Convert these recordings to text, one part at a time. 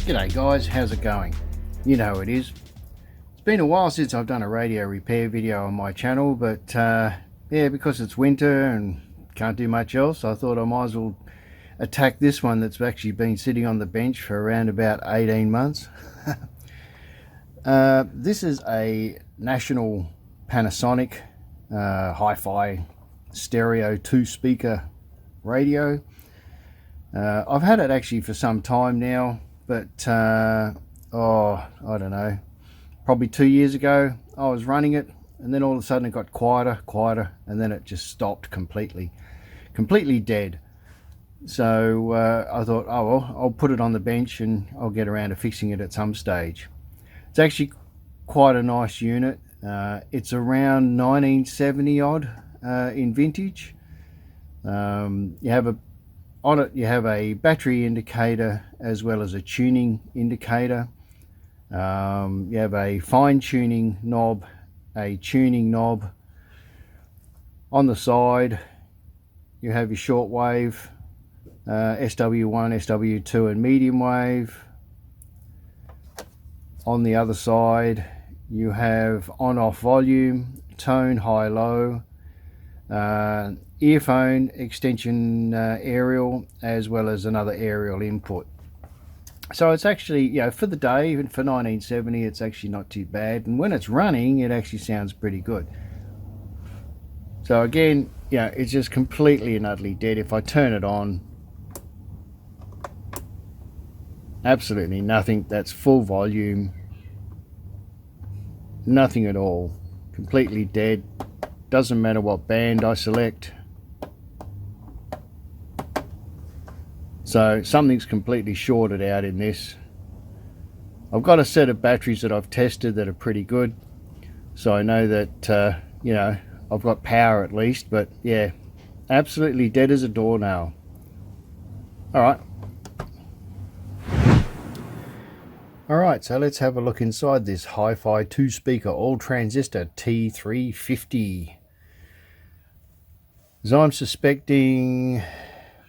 G'day guys, how's it going? You know how it is. It's been a while since I've done a radio repair video on my channel, but yeah, because it's winter and can't do much else, I thought I might as well attack this one that's actually been sitting on the bench for around about 18 months. This is a national Panasonic hi-fi stereo 2-speaker radio. I've had it actually for some time now, but oh, I don't know, probably 2 years ago I was running it, and then all of a sudden it got quieter, and then it just stopped completely dead. So I thought, oh well, I'll put it on the bench and I'll get around to fixing it at some stage. It's actually quite a nice unit. It's around 1970 odd in vintage. On it you have a battery indicator as well as a tuning indicator. You have a fine tuning knob, a tuning knob. On the side you have your shortwave, SW1, SW2 and medium wave. On the other side you have on-off volume, tone, high-low, earphone extension, aerial, as well as another aerial input. So it's actually, you know, for the day, even for 1970, it's actually not too bad, and when it's running it actually sounds pretty good. So again, yeah, it's just completely and utterly dead. If I turn it on, absolutely nothing. That's full volume, nothing at all, completely dead. Doesn't matter what band I select. So something's completely shorted out in this. I've got a set of batteries that I've tested that are pretty good, so I know that you know, I've got power at least. But yeah, absolutely dead as a doornail. Alright, so let's have a look inside this hi-fi 2-speaker all-transistor T-350. As I'm suspecting,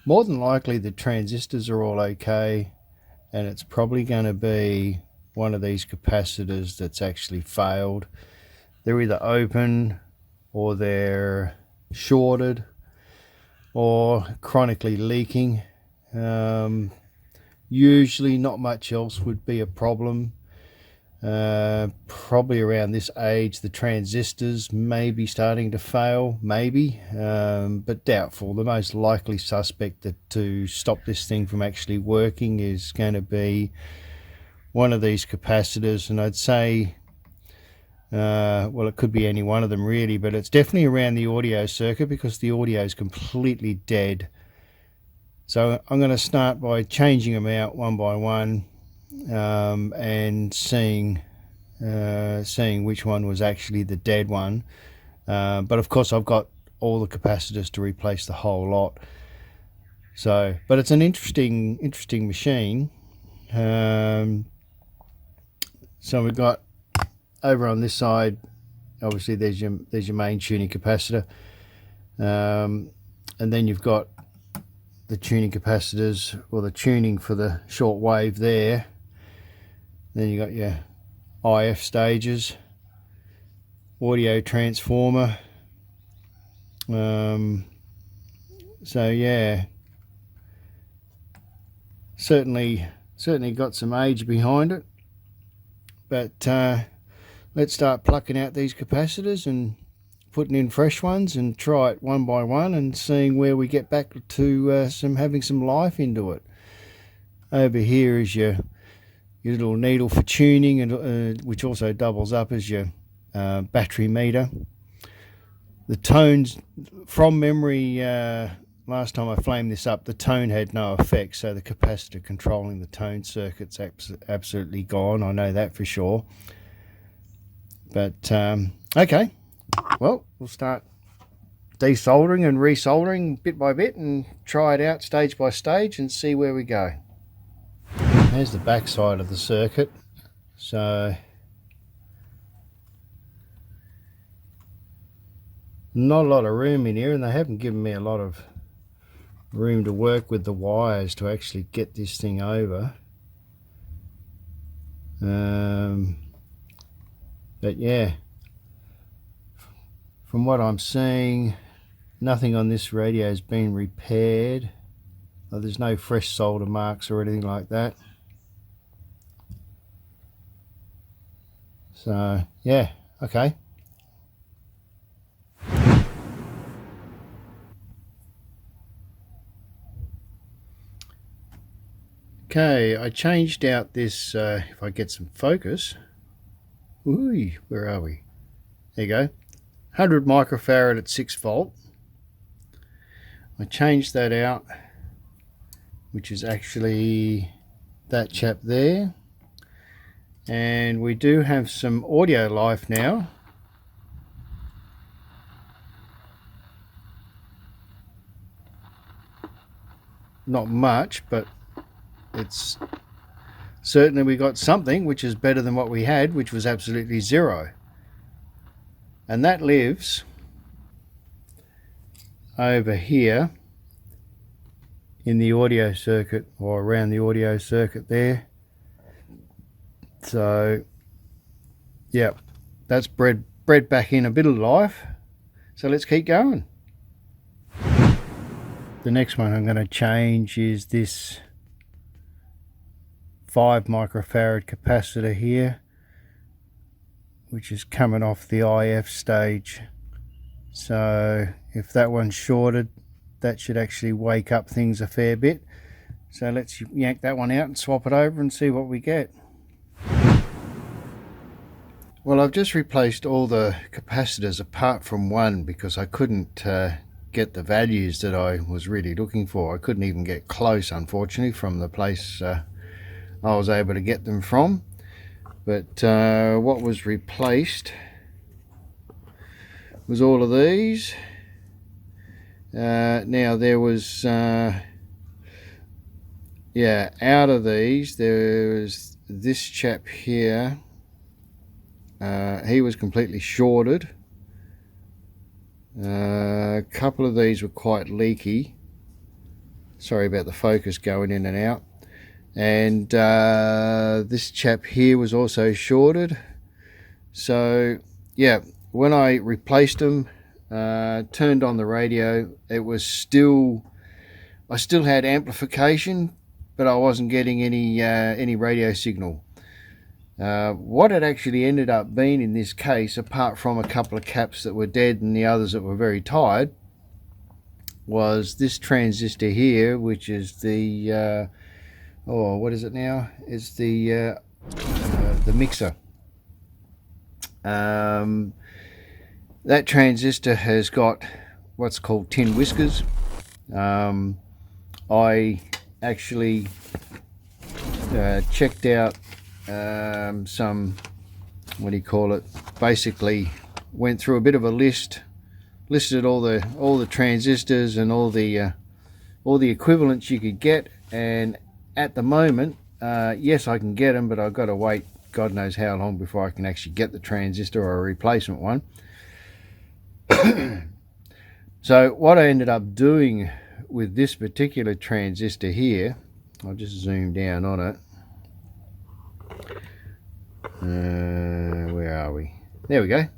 more than likely the transistors are all okay, and it's probably going to be one of these capacitors that's actually failed. They're either open, or they're shorted, or chronically leaking. Usually not much else would be a problem. Probably around this age the transistors may be starting to fail, maybe, but doubtful. The most likely suspect that to stop this thing from actually working is going to be one of these capacitors, and I'd say well, it could be any one of them really, but it's definitely around the audio circuit because the audio is completely dead. So I'm going to start by changing them out one by one, and seeing which one was actually the dead one. But of course I've got all the capacitors to replace the whole lot. So, but it's an interesting machine. So we've got over on this side, obviously there's your main tuning capacitor, and then you've got the tuning capacitors, or the tuning for the short wave there. Then you got your IF stages, audio transformer. So yeah, certainly got some age behind it. But let's start plucking out these capacitors and putting in fresh ones, and try it one by one and seeing where we get back to having some life into it. Over here is your little needle for tuning, and which also doubles up as your battery meter. The tones, from memory, last time I flamed this up, the tone had no effect, so the capacitor controlling the tone circuit's absolutely gone. I know that for sure. But okay, well, we'll start desoldering and resoldering bit by bit and try it out stage by stage and see where we go. There's the back side of the circuit. So not a lot of room in here, and they haven't given me a lot of room to work with the wires to actually get this thing over. But yeah, from what I'm seeing, nothing on this radio has been repaired. There's no fresh solder marks or anything like that. So yeah, okay. Okay, I changed out this, if I get some focus. Ooh, where are we? There you go. 100 microfarad at 6 volt. I changed that out, which is actually that chap there. And we do have some audio life now. Not much, but it's certainly we got something which is better than what we had, which was absolutely zero. And that lives over here in the audio circuit, or around the audio circuit there. So yeah, that's bred back in a bit of life. So let's keep going. The next one I'm going to change is this 5 microfarad capacitor here, which is coming off the IF stage. So if that one's shorted, that should actually wake up things a fair bit. So let's yank that one out and swap it over and see what we get. Well, I've just replaced all the capacitors apart from one because I couldn't get the values that I was really looking for. I couldn't even get close, unfortunately, from the place I was able to get them from. But what was replaced was all of these. Now there was out of these there was this chap here. He was completely shorted. A couple of these were quite leaky. Sorry about the focus going in and out. And this chap here was also shorted. So yeah, when I replaced them, turned on the radio, it was still, I still had amplification, but I wasn't getting any radio signal. What it actually ended up being in this case, apart from a couple of caps that were dead and the others that were very tired, was this transistor here, which is the what is it now? It's the mixer. That transistor has got what's called tin whiskers. I actually checked out some, what do you call it, basically went through a bit of a listed all the transistors and all the equivalents you could get, and at the moment yes, I can get them, but I've got to wait God knows how long before I can actually get the transistor or a replacement one. So what I ended up doing with this particular transistor here, I'll just zoom down on it. Where are we? There we go.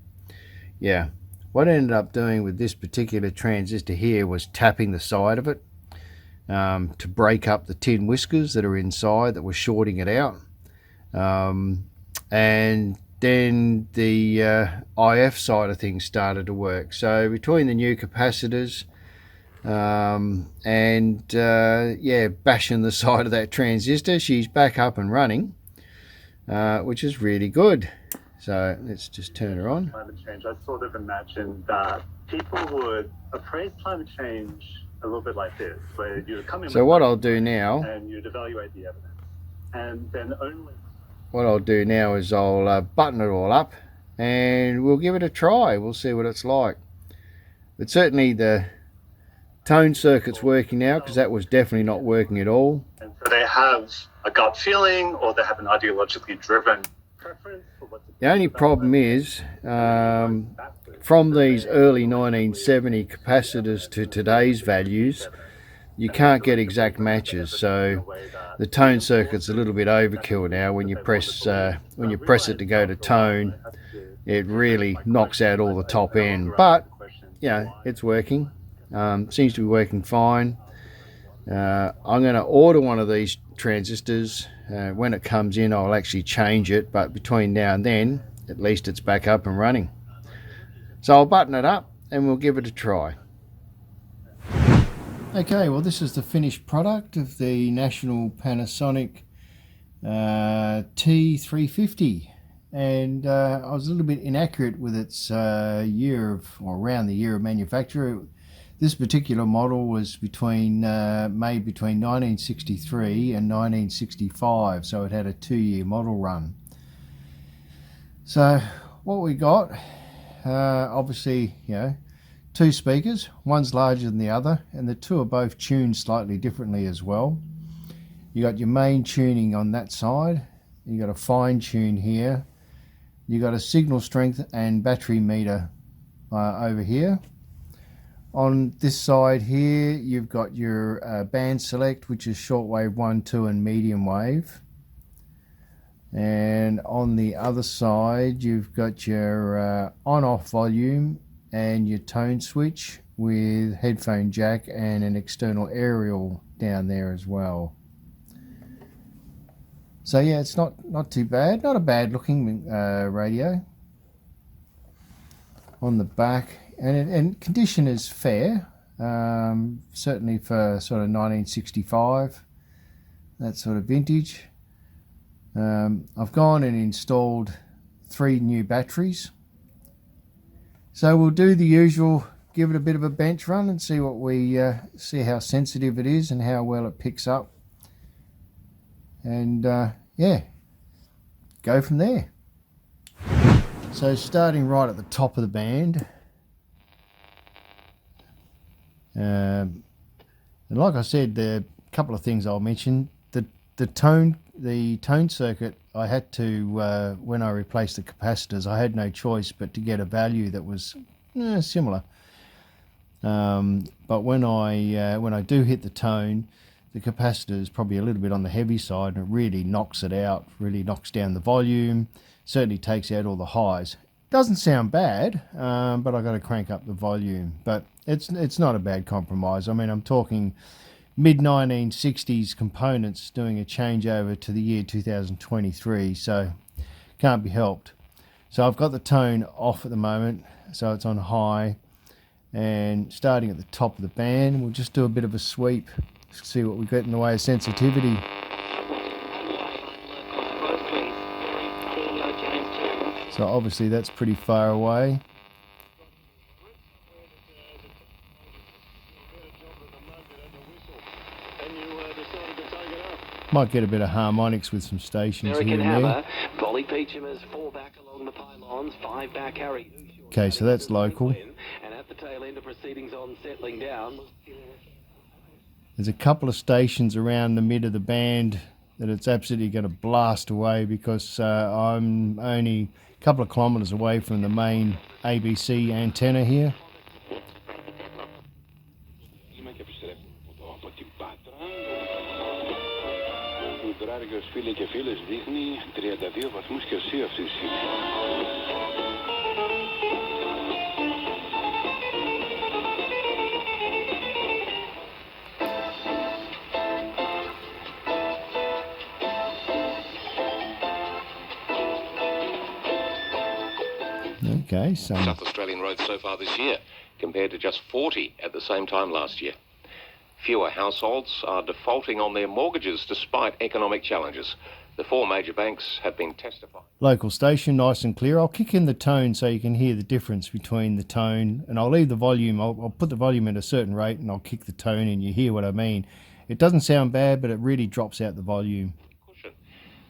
Yeah, what I ended up doing with this particular transistor here was tapping the side of it to break up the tin whiskers that are inside that were shorting it out, and then the IF side of things started to work. So between the new capacitors and yeah, bashing the side of that transistor, she's back up and running, which is really good. So let's just turn her on. Climate change, I sort of imagined that people would appraise climate change a little bit like this, where you come in. So what I'll do now, and you'd evaluate the evidence, and then only. What I'll do now is I'll button it all up and we'll give it a try. We'll see what it's like. But certainly the tone circuit's working now, because that was definitely not working at all. And so they have a gut feeling, or they have an ideologically driven preference for what to do. The only problem is from these early 1970 capacitors to today's values, you can't get exact matches. So the tone circuit's a little bit overkill now. When you press it to go to tone, it really knocks out all the top end. But you know, it's working. Seems to be working fine. I'm going to order one of these transistors. When it comes in, I'll actually change it, but between now and then, at least it's back up and running. So I'll button it up and we'll give it a try. Okay, well, this is the finished product of the National Panasonic T-350, and I was a little bit inaccurate with its year of, or around the year of manufacture. This particular model was made between 1963 and 1965, so it had a 2-year model run. So what we got, obviously, you know, 2 speakers, one's larger than the other, and the two are both tuned slightly differently as well. You got your main tuning on that side, you got a fine tune here, you got a signal strength and battery meter over here. On this side here, you've got your band select, which is shortwave 1, 2 and medium wave. And on the other side, you've got your on-off volume and your tone switch with headphone jack and an external aerial down there as well. So yeah, it's not too bad, not a bad looking radio. On the back, and condition is fair, certainly for sort of 1965, that sort of vintage. I've gone and installed 3 new batteries. So we'll do the usual, give it a bit of a bench run and see what we see how sensitive it is and how well it picks up, and yeah, go from there. So starting right at the top of the band, and like I said, there are a couple of things I'll mention. The tone circuit, I had to, when I replaced the capacitors, I had no choice but to get a value that was similar. But when I do hit the tone, the capacitor is probably a little bit on the heavy side, and it really knocks it out, really knocks down the volume, certainly takes out all the highs. Doesn't sound bad, but I've got to crank up the volume. But it's not a bad compromise. I mean, I'm talking mid-1960s components doing a changeover to the year 2023, so can't be helped. So I've got the tone off at the moment, so it's on high, and starting at the top of the band, we'll just do a bit of a sweep, see what we get in the way of sensitivity. So obviously that's pretty far away. Might get a bit of harmonics with some stations here and there. Okay, so that's local. There's a couple of stations around the mid of the band that it's absolutely going to blast away, because I'm only a couple of kilometres away from the main ABC antenna here. Okay, so South Australian roads so far this year, compared to just 40 at the same time last year. Fewer households are defaulting on their mortgages despite economic challenges. The 4 major banks have been testifying. Local station, nice and clear. I'll kick in the tone so you can hear the difference between the tone, and I'll leave the volume. I'll put the volume at a certain rate and I'll kick the tone, and you hear what I mean. It doesn't sound bad, but it really drops out the volume.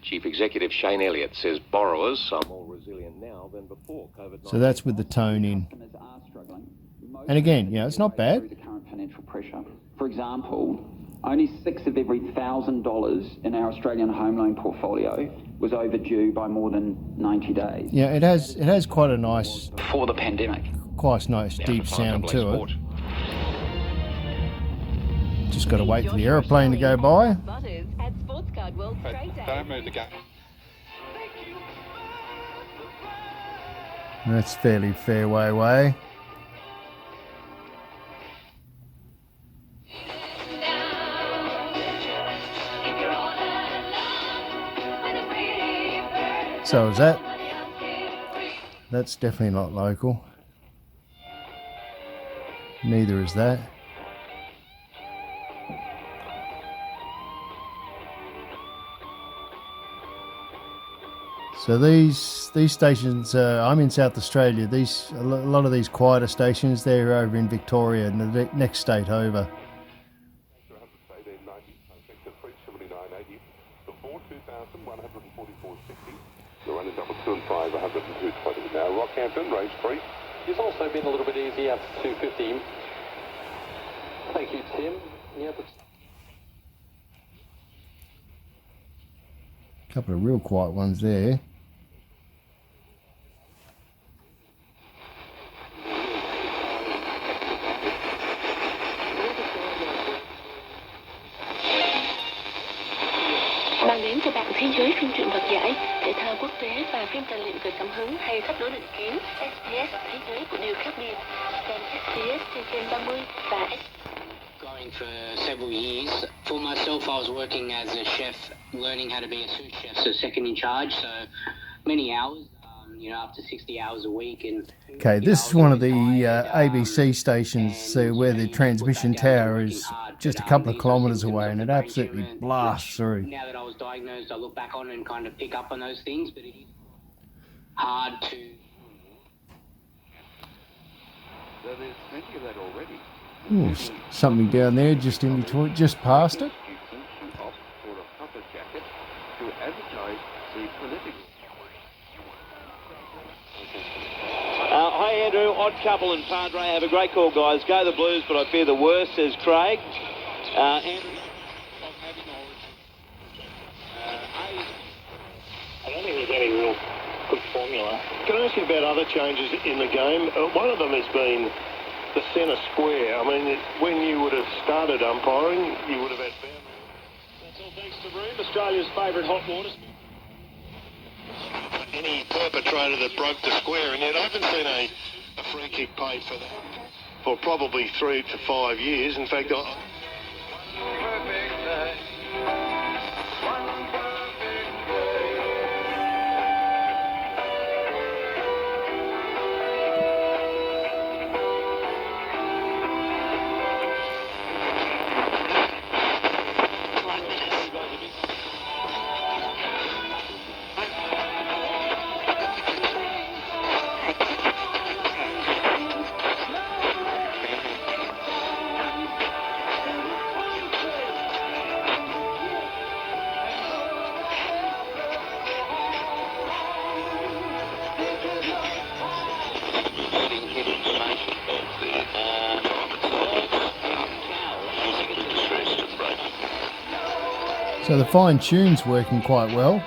Chief Executive Shane Elliott says borrowers are more resilient now than before COVID-19. So that's with the tone in. And again, you know, it's not bad. The current financial pressure. For example, only 6 of every $1,000 in our Australian home loan portfolio was overdue by more than 90 days. Yeah, it has quite a nice, before the pandemic, quite a nice deep sound to it. Just got to wait for the aeroplane to go by. world straight day. Don't move the gun. That's fairly fairway way. So is that? That's definitely not local. Neither is that. So these stations, I'm in South Australia. A lot of these quieter stations, they're over in Victoria, in the next state over. Now Rockhampton, race 3. He's also been a little bit easy up to 250. Thank you, Tim. Yep. A couple of real quiet ones there. Mang đến cho bạn thế giới phim truyện vật giải, thể thao quốc tế và phim tài liệu về cảm hứng hay sách nói định kiến. SPS thế giới của điều khác biệt. Xem SPS trên kênh 30 và Going for several years. For myself, I was working as a chef, learning how to be a sous chef, so second in charge, so many hours, up to 60 hours a week. And okay, this is one of the ABC stations where the transmission tower is just a couple of kilometres away, and it absolutely blasts through. Now that I was diagnosed, I look back on and kind of pick up on those things, but it is hard to. So there's plenty of that already. Ooh, something down there just in between, just past it. Hi Andrew, Odd Couple and Padre. Have a great call, guys. Go the Blues, but I fear the worst, says Craig. Andrew. I don't think there's any real good formula. Can I ask you about other changes in the game? One of them has been the centre square. I mean, when you would have started umpiring, you would have had boundaries. That's all thanks to Room, Australia's favourite hot water. Any perpetrator that broke the square, and yet I haven't seen a free kick paid for that for probably 3 to 5 years. In fact, So the fine tune's working quite well.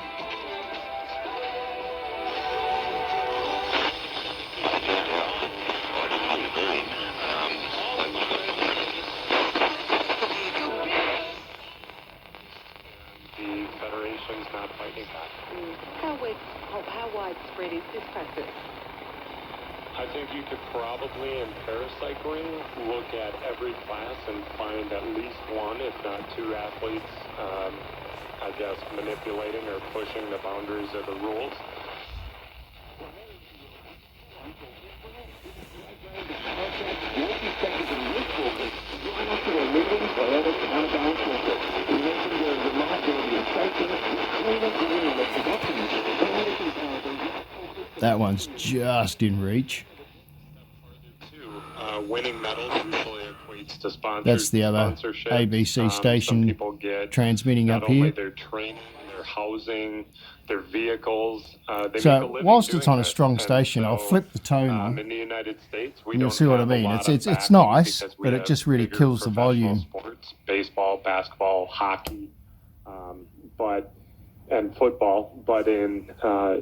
The Federation's not fighting back. How widespread is this practice? I think you could probably, in paracycling, look at every class and find at least one, if not two athletes, I guess, manipulating or pushing the boundaries of the rules. That one's just in reach. Winning medals usually equates to sponsorship. That's the other ABC station transmitting up here. Their training, their housing, their vehicles. So whilst it's on a strong station, I'll flip the tone on. In the United States, and you'll see what I mean. It's nice, but it just really kills the volume. Sports, baseball, basketball, hockey, and football. But in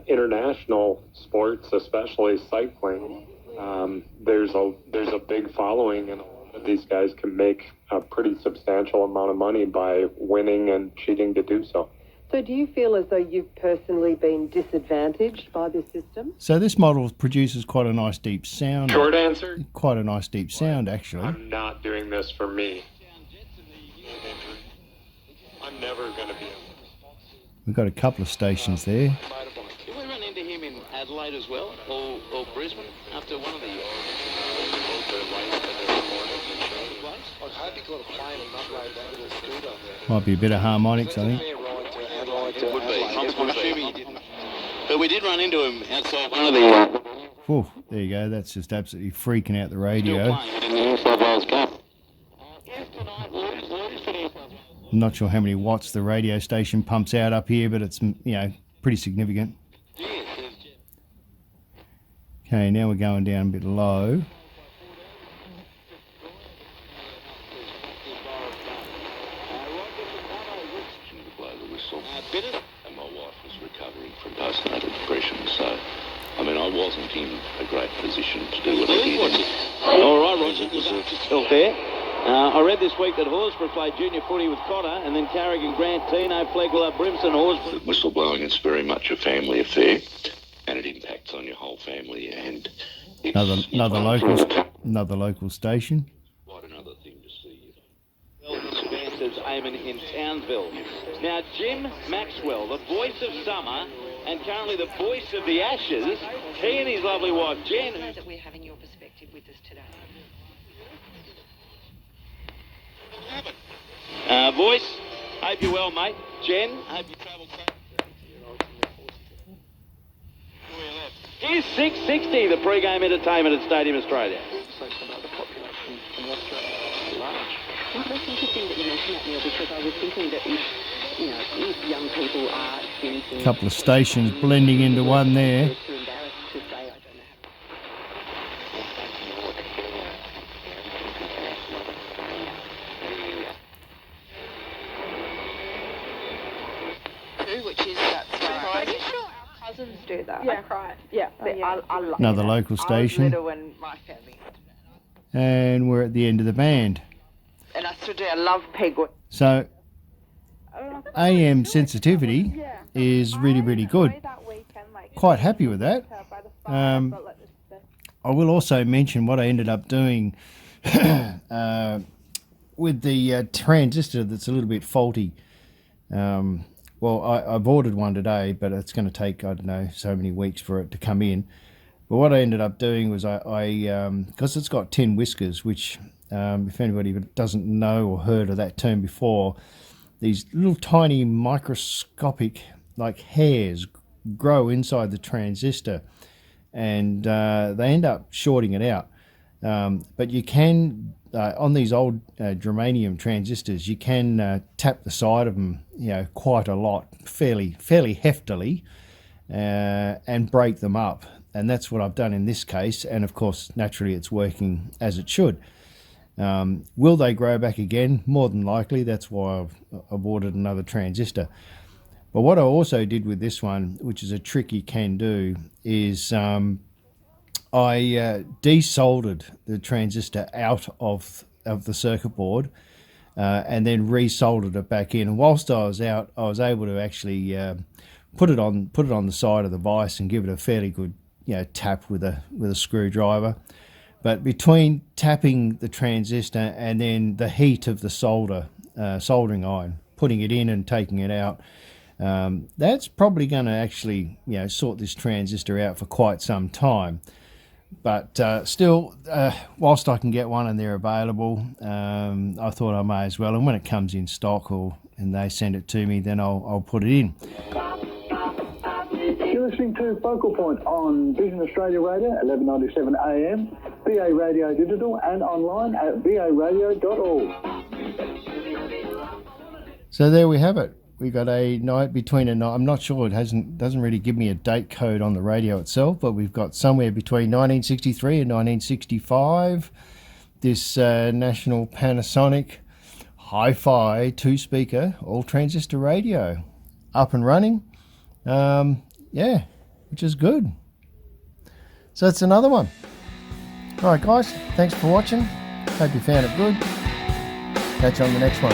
international sports, especially cycling, there's a big following, and these guys can make a pretty substantial amount of money by winning and cheating to do so. So do you feel as though you've personally been disadvantaged by this system? So this model produces quite a nice deep sound. Short answer? Quite a nice deep sound, actually. I'm not doing this for me. I'm never going to be able to. We've got a couple of stations there. Did we run into him in Adelaide as well, or Brisbane, after one of the... I hope he got a plane and upload that with a scooter. Might be a bit of harmonics, I think. It would be. I'm assuming he didn't. But we did run into him outside one of the... Whew, there you go. That's just absolutely freaking out the radio. I'm not sure how many watts the radio station pumps out up here, but it's, you know, pretty significant. Okay, now we're going down a bit low. And my wife was recovering from postnatal depression, so I mean, I wasn't in a great position to do what I did. All right, Roger, still there. I read this week that Horsburgh played junior footy with Cotter, and then Carrigan, Grant, Tino, Flegler, Brimson, Horsburgh. Whistleblowing is very much a family affair, and it impacts on your whole family. And Another local station. Quite another thing to see. Advances Eamon in Townsville. Now, Jim Maxwell, the voice of summer, and currently the voice of the Ashes, he and his lovely wife, Jen. I know that we're having your perspective with us today. Voice, hope you're well, mate. Jen, hope you travelled safe. Here's 660, the pre-game entertainment at Stadium Australia. Well, that's interesting that you mentioned that, Neil, because I was thinking that if young people are experiencing... A couple of stations blending into one there. Too embarrassed to say, I don't know. Which is that surprising. Cousins do that. Yeah. I cried. Yeah, I love Another it. local I station. was little when my family had it. And we're at the end of the band. And I still do. I love Pegwood. So AM sensitivity is really, really good. Quite happy with that. I will also mention what I ended up doing with the transistor that's a little bit faulty. Well, I've ordered one today, but it's going to take, I don't know, so many weeks for it to come in. But what I ended up doing was because it's got 10 whiskers, which if anybody doesn't know or heard of that term before, these little tiny microscopic like hairs grow inside the transistor, and they end up shorting it out. But you can, on these old germanium transistors, you can tap the side of them, quite a lot, fairly heftily, and break them up. And that's what I've done in this case. And of course, naturally, it's working as it should. Will they grow back again? More than likely. That's why I've ordered another transistor. But what I also did with this one, which is a trick you can do, is I desoldered the transistor out of the circuit board and then resoldered it back in. And whilst I was out, I was able to actually put it on the side of the vise and give it a fairly good tap with a screwdriver. But between tapping the transistor and then the heat of the soldering iron, putting it in and taking it out, that's probably going to actually sort this transistor out for quite some time. But still, whilst I can get one and they're available, I thought I may as well. And when it comes in stock and they send it to me, then I'll put it in. You're listening to Focal Point on Vision Australia Radio, 1197 AM, VA Radio Digital, and online at varadio.org. So there we have it. We got a night between a night. I'm not sure, it doesn't really give me a date code on the radio itself, but we've got somewhere between 1963 and 1965. This national Panasonic hi-fi 2-speaker all-transistor radio up and running. Which is good. So that's another one. All right, guys, thanks for watching. Hope you found it good. Catch you on the next one.